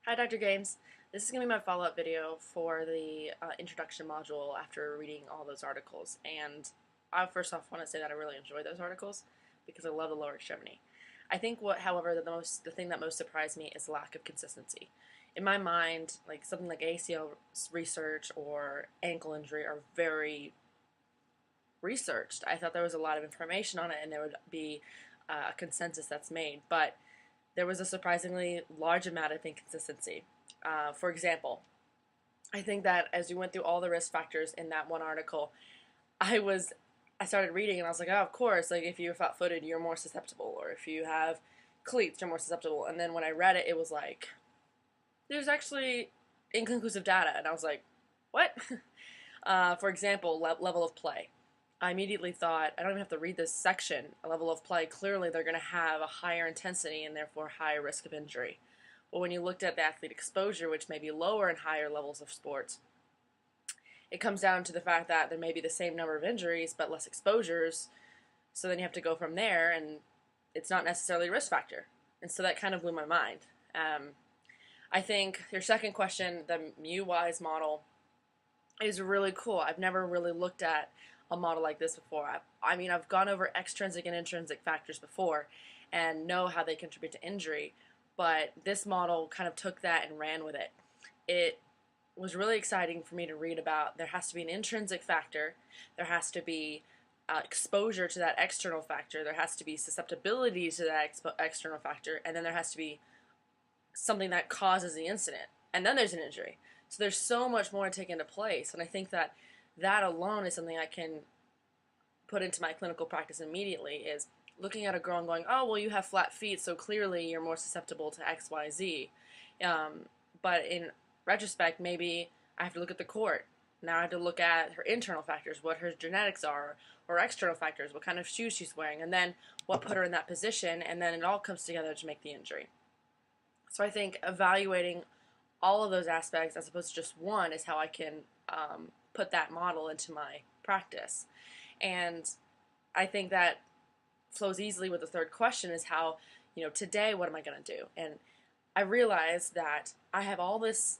Hi, Dr. Gaines. This is going to be my follow-up video for the introduction module after reading all those articles. And I first off want to say that I really enjoyed those articles because I love the lower extremity. I think however, the thing that most surprised me is lack of consistency. In my mind, like something like ACL research or ankle injury are very researched. I thought there was a lot of information on it and there would be a consensus that's made, but there was a surprisingly large amount of inconsistency. For example, I think that as we went through all the risk factors in that one article, I was I started reading and I was like, oh, of course, like if you're flat-footed, you're more susceptible, or if you have cleats, you're more susceptible. And then when I read it, it was like there's actually inconclusive data, and I was like, what? For example, level of play. I immediately thought, I don't even have to read this section, a level of play, clearly they're going to have a higher intensity and therefore higher risk of injury. But when you looked at the athlete exposure, which may be lower in higher levels of sports, it comes down to the fact that there may be the same number of injuries but less exposures. So then you have to go from there, and it's not necessarily a risk factor. And so that kind of blew my mind. I think your second question, the MuWise model, is really cool. I've never really looked at a model like this before. I mean, I've gone over extrinsic and intrinsic factors before and know how they contribute to injury, but this model kind of took that and ran with it. It was really exciting for me to read about. There has to be an intrinsic factor, there has to be exposure to that external factor, there has to be susceptibility to that external factor, and then there has to be something that causes the incident, and then there's an injury. So there's so much more to take into place, and I think that that alone is something I can put into my clinical practice immediately, is looking at a girl and going, oh, well, you have flat feet, so clearly you're more susceptible to X, Y, Z. But in retrospect, maybe I have to look at the court. Now I have to look at her internal factors, what her genetics are, or external factors, what kind of shoes she's wearing, and then what put her in that position, and then it all comes together to make the injury. So I think evaluating all of those aspects as opposed to just one is how I can put that model into my practice. And I think that flows easily with the third question, is how, today what am I going to do? And I realized that I have all this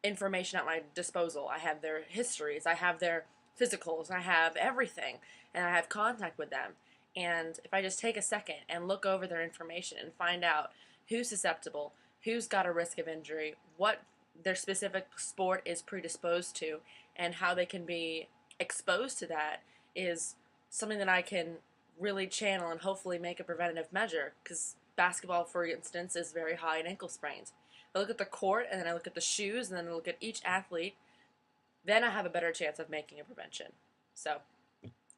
information at my disposal. I have their histories, I have their physicals, I have everything, and I have contact with them. And if I just take a second and look over their information and find out who's susceptible, who's got a risk of injury, what their specific sport is predisposed to, and how they can be exposed to that, is something that I can really channel and hopefully make a preventative measure. Because basketball, for instance, is very high in ankle sprains. I look at the court, and then I look at the shoes, and then I look at each athlete, then I have a better chance of making a prevention. So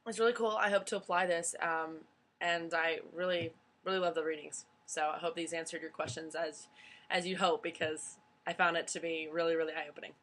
it's really cool. I hope to apply this, and I really, really love the readings. So I hope these answered your questions as you hope, because I found it to be really, really eye-opening.